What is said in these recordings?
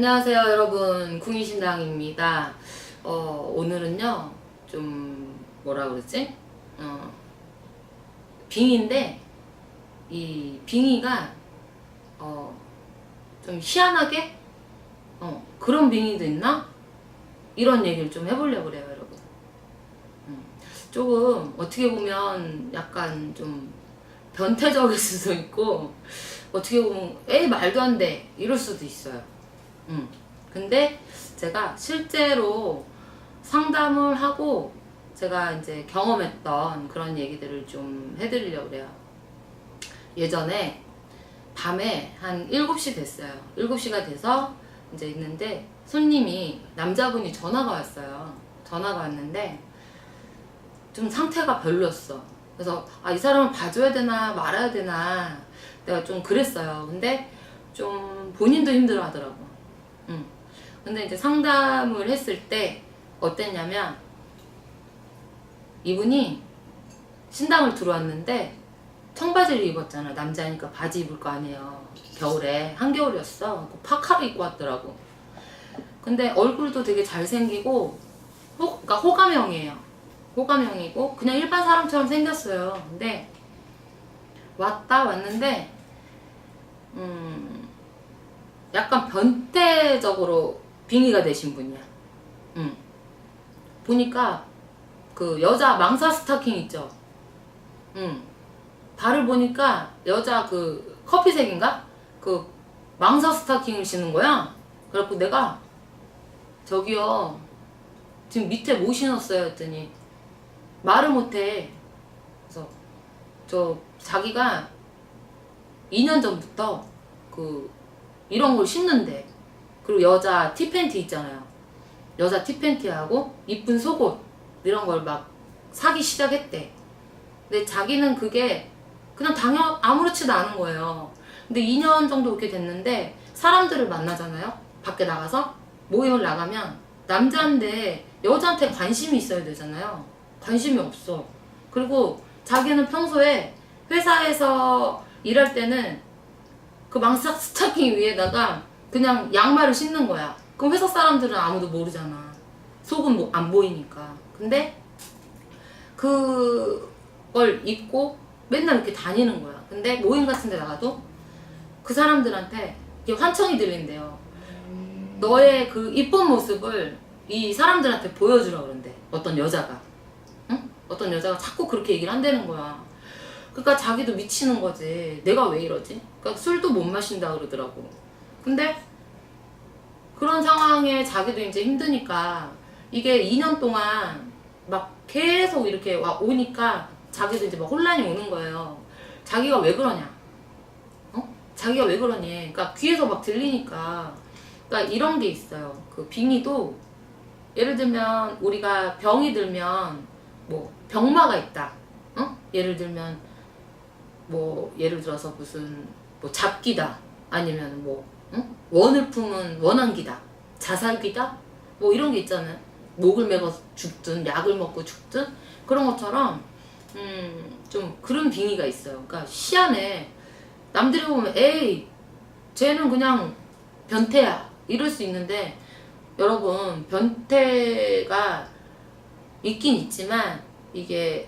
안녕하세요 여러분, 궁이신당입니다. 오늘은요 좀 뭐라 그러지? 빙의인데 이 빙의가 좀 희한하게 그런 빙의도 있나? 이런 얘기를 좀 해보려고 그래요 여러분. 조금 어떻게 보면 약간 좀 변태적일 수도 있고 어떻게 보면 에이 말도 안 돼 이럴 수도 있어요. 근데 제가 실제로 상담을 하고 제가 이제 경험했던 그런 얘기들을 좀 해드리려고 그래요. 예전에 밤에 한 7시 됐어요. 7시가 돼서 이제 있는데 손님이, 남자분이 전화가 왔어요. 전화가 왔는데 좀 상태가 별로였어. 그래서 이 사람을 봐줘야 되나 말아야 되나 내가 좀 그랬어요. 근데 좀 본인도 힘들어 하더라고. 근데 이제 상담을 했을 때 어땠냐면 이분이 신당을 들어왔는데 청바지를 입었잖아. 남자니까 바지 입을 거 아니에요. 겨울에, 한겨울이었어. 파카를 입고 왔더라고. 근데 얼굴도 되게 잘생기고 그러니까 호감형이에요. 호감형이고 그냥 일반 사람처럼 생겼어요. 근데 왔는데 약간 변태적으로 빙의가 되신 분이야. 보니까 그 여자 망사 스타킹 있죠. 발을 보니까 여자 그 커피색인가? 그 망사 스타킹을 신은 거야. 그래갖고 내가 저기요 지금 밑에 뭐 신었어요 했더니 말을 못해. 그래서 자기가 2년 전부터 이런 걸 신는데, 그리고 여자 티팬티 있잖아요. 여자 티팬티하고 이쁜 속옷 이런 걸 막 사기 시작했대. 근데 자기는 그게 그냥 아무렇지도 않은 거예요. 근데 2년 정도 그렇게 됐는데 사람들을 만나잖아요. 밖에 나가서 모임을 나가면 남자인데 여자한테 관심이 있어야 되잖아요. 관심이 없어. 그리고 자기는 평소에 회사에서 일할 때는 그 망사 스타킹 위에다가 그냥 양말을 신는 거야. 그럼 회사 사람들은 아무도 모르잖아. 속은 안 보이니까. 근데 그걸 입고 맨날 이렇게 다니는 거야. 근데 모임 같은 데 나가도 그 사람들한테 이게 환청이 들린대요. 너의 그 이쁜 모습을 이 사람들한테 보여주라 그런대. 어떤 여자가. 응? 어떤 여자가 자꾸 그렇게 얘기를 한다는 거야. 그러니까 자기도 미치는 거지. 내가 왜 이러지? 그러니까 술도 못 마신다 그러더라고. 근데 그런 상황에 자기도 이제 힘드니까 이게 2년 동안 막 계속 이렇게 오니까 자기도 이제 막 혼란이 오는 거예요. 자기가 왜 그러냐? 자기가 왜 그러니? 그러니까 귀에서 막 들리니까. 그러니까 이런 게 있어요. 그 빙의도 예를 들면 우리가 병이 들면 뭐 병마가 있다. 예를 들면 예를 들어서 무슨 잡기다, 아니면 원을 품은 원한기다, 자살기다, 이런 게 있잖아요. 목을 매고 죽든 약을 먹고 죽든 그런 것처럼 좀 그런 빙의가 있어요. 그러니까 희한해. 남들이 보면 에이 쟤는 그냥 변태야 이럴 수 있는데, 여러분 변태가 있긴 있지만 이게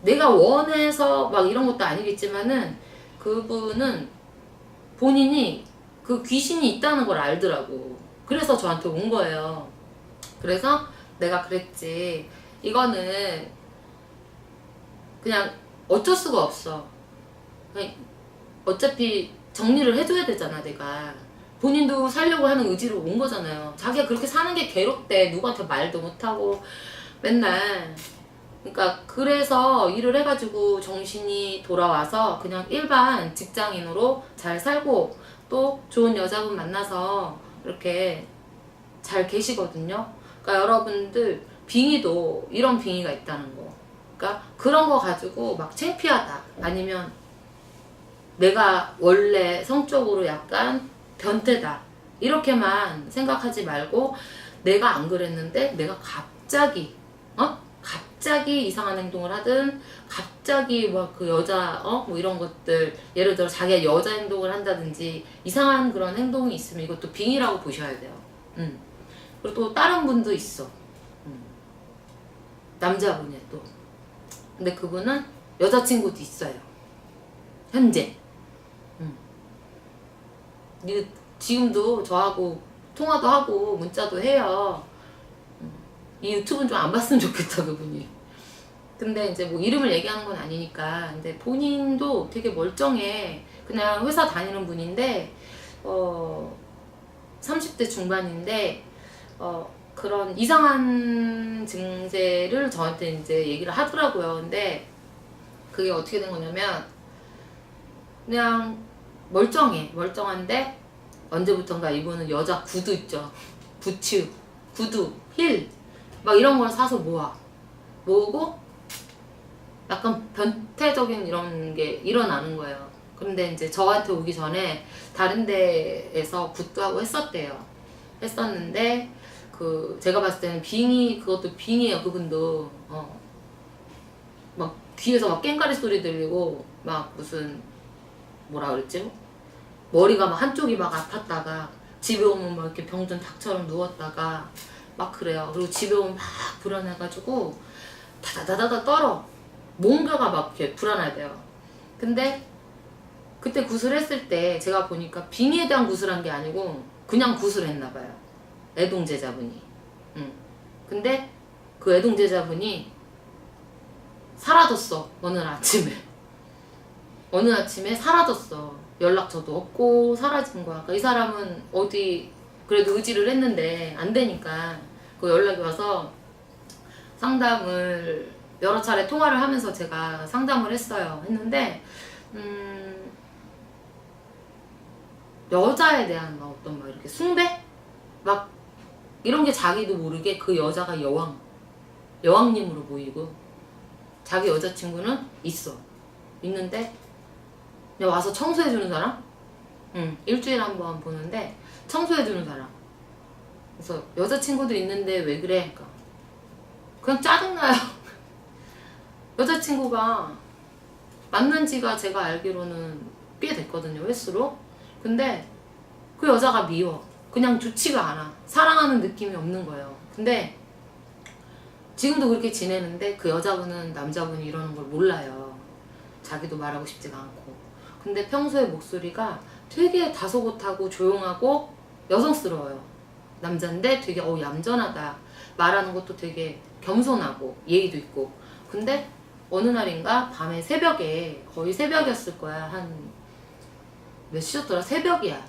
내가 원해서 막 이런 것도 아니겠지만은 그분은 본인이 그 귀신이 있다는 걸 알더라고. 그래서 저한테 온 거예요. 그래서 내가 그랬지, 이거는 그냥 어쩔 수가 없어. 어차피 정리를 해줘야 되잖아. 내가 본인도 살려고 하는 의지로 온 거잖아요. 자기가 그렇게 사는 게 괴롭대. 누구한테 말도 못하고 맨날. 그러니까 그래서 일을 해가지고 정신이 돌아와서 그냥 일반 직장인으로 잘 살고 또 좋은 여자분 만나서 이렇게 잘 계시거든요. 그러니까 여러분들 빙의도 이런 빙의가 있다는 거. 그러니까 그런 거 가지고 막 창피하다, 아니면 내가 원래 성적으로 약간 변태다 이렇게만 생각하지 말고, 내가 안 그랬는데 내가 갑자기 갑자기 이상한 행동을 하든 갑자기 막 그 여자 뭐 이런 것들 예를 들어 자기가 여자 행동을 한다든지 이상한 그런 행동이 있으면 이것도 빙의라고 보셔야 돼요. 그리고 또 다른 분도 있어. 남자분이 또. 근데 그분은 여자친구도 있어요. 현재. 지금도 저하고 통화도 하고 문자도 해요. 이 유튜브는 좀 안 봤으면 좋겠다 그분이. 근데 이제 뭐 이름을 얘기하는 건 아니니까. 근데 본인도 되게 멀쩡해. 그냥 회사 다니는 분인데 30대 중반인데 그런 이상한 증세를 저한테 이제 얘기를 하더라고요. 근데 그게 어떻게 된 거냐면 그냥 멀쩡한데 언제부턴가 이분은 여자 구두 있죠. 부츠, 구두, 힐 막 이런 걸 사서 모으고 약간 변태적인 이런 게 일어나는 거예요. 그런데 이제 저한테 오기 전에 다른 데에서 굿도 하고 했었는데 그 제가 봤을 때는 그것도 빙이에요. 그분도 막 귀에서 막 깽가리 소리 들리고 막 무슨 뭐라 그랬지? 머리가 막 한쪽이 막 아팠다가 집에 오면 막 이렇게 병든 닭처럼 누웠다가 막 그래요. 그리고 집에 오면 막 불안해가지고 다다다다다 떨어. 뭔가가 막 이렇게 불안하대요. 근데 그때 구슬했을 때 제가 보니까 빙의에 대한 구슬한 게 아니고 그냥 구슬했나봐요. 애동제자분이. 근데 그 애동제자분이 사라졌어. 어느 아침에 사라졌어. 연락처도 없고 사라진 거야. 그러니까 이 사람은 어디 그래도 의지를 했는데 안 되니까 그 연락이 와서 상담을 여러 차례 통화를 하면서 제가 상담을 했는데 여자에 대한 어떤 막 이렇게 숭배? 막 이런 게 자기도 모르게 그 여자가 여왕님으로 보이고 자기 여자친구는 있는데 그냥 와서 청소해주는 사람? 일주일에 한 번 보는데 청소해주는 사람. 그래서 여자친구도 있는데 왜 그래? 그러니까 그냥 짜증나요. 여자친구가 만난 지가 제가 알기로는 꽤 됐거든요. 횟수로. 근데 그 여자가 미워. 그냥 좋지가 않아. 사랑하는 느낌이 없는 거예요. 근데 지금도 그렇게 지내는데 그 여자분은 남자분이 이러는 걸 몰라요. 자기도 말하고 싶지가 않고. 근데 평소에 목소리가 되게 다소곳하고 조용하고 여성스러워요. 남잔데 되게 얌전하다. 말하는 것도 되게 겸손하고 예의도 있고. 근데 어느 날인가 밤에 새벽에 거의 새벽이었을 거야. 한 몇 시였더라? 새벽이야.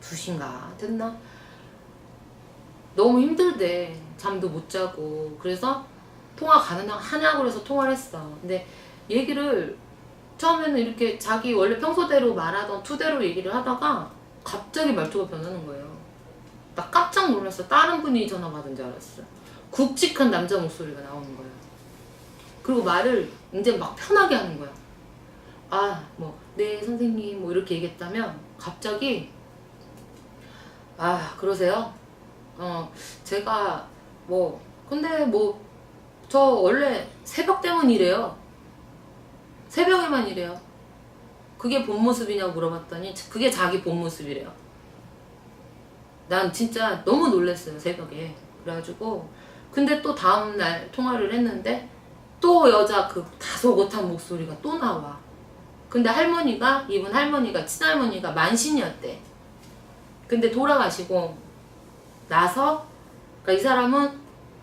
2시인가 됐나? 너무 힘들대. 잠도 못 자고. 그래서 통화 가능하냐고 그래서 통화를 했어. 근데 얘기를 처음에는 이렇게 자기 원래 평소대로 말하던 투대로 얘기를 하다가 갑자기 말투가 변하는 거예요. 나 깜짝 놀랐어. 다른 분이 전화 받은 줄 알았어. 굵직한 남자 목소리가 나오는 거예요. 그리고 말을 이제 막 편하게 하는 거야. 네 선생님 뭐 이렇게 얘기했다면 갑자기 그러세요? 제가 근데 저 원래 새벽 때문 이래요. 새벽에만 이래요. 그게 본 모습이냐고 물어봤더니 그게 자기 본 모습이래요. 난 진짜 너무 놀랐어요. 새벽에. 그래가지고 근데 또 다음날 통화를 했는데 또 여자 그 다소곳한 목소리가 또 나와. 근데 이분 할머니가 친할머니가 만신이었대. 근데 돌아가시고 나서 그러니까 이 사람은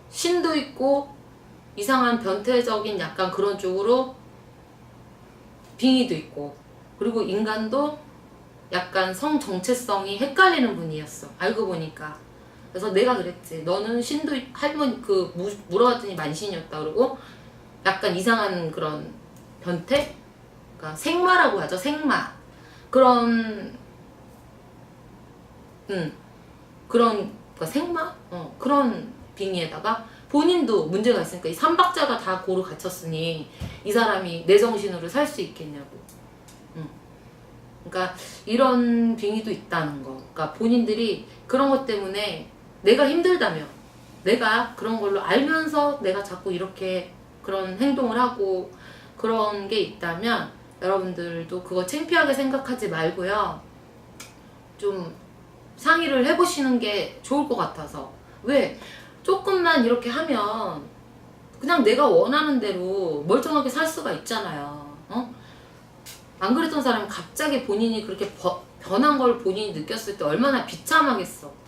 신도 있고 이상한 변태적인 약간 그런 쪽으로 빙의도 있고 그리고 인간도 약간 성 정체성이 헷갈리는 분이었어. 알고 보니까. 그래서 내가 그랬지. 너는 신도 할머니 물어봤더니 만신이었다. 그러고 약간 이상한 그런 변태? 그러니까 생마라고 하죠. 생마. 그런 그러니까 생마? 그런 빙의에다가 본인도 문제가 있으니까 이 삼박자가 다 고루 갇혔으니 이 사람이 내 정신으로 살 수 있겠냐고. 그러니까 이런 빙의도 있다는 거. 그러니까 본인들이 그런 것 때문에 내가 힘들다며 내가 그런 걸로 알면서 내가 자꾸 이렇게 그런 행동을 하고 그런 게 있다면 여러분들도 그거 창피하게 생각하지 말고요. 좀 상의를 해보시는 게 좋을 것 같아서. 왜? 조금만 이렇게 하면 그냥 내가 원하는 대로 멀쩡하게 살 수가 있잖아요. 어? 안 그랬던 사람은 갑자기 본인이 그렇게 변한 걸 본인이 느꼈을 때 얼마나 비참하겠어.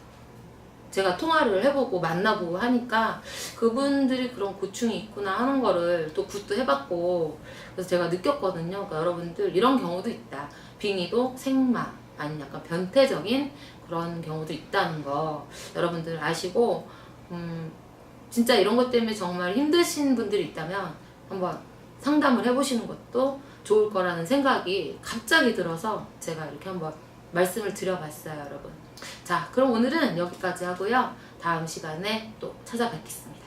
제가 통화를 해보고 만나보고 하니까 그분들이 그런 고충이 있구나 하는 거를 또 굿도 해봤고, 그래서 제가 느꼈거든요. 그러니까 여러분들 이런 경우도 있다. 빙의도 생마 아니면 약간 변태적인 그런 경우도 있다는 거 여러분들 아시고, 진짜 이런 것 때문에 정말 힘드신 분들이 있다면 한번 상담을 해보시는 것도 좋을 거라는 생각이 갑자기 들어서 제가 이렇게 한번 말씀을 드려봤어요, 여러분. 자, 그럼 오늘은 여기까지 하고요. 다음 시간에 또 찾아뵙겠습니다.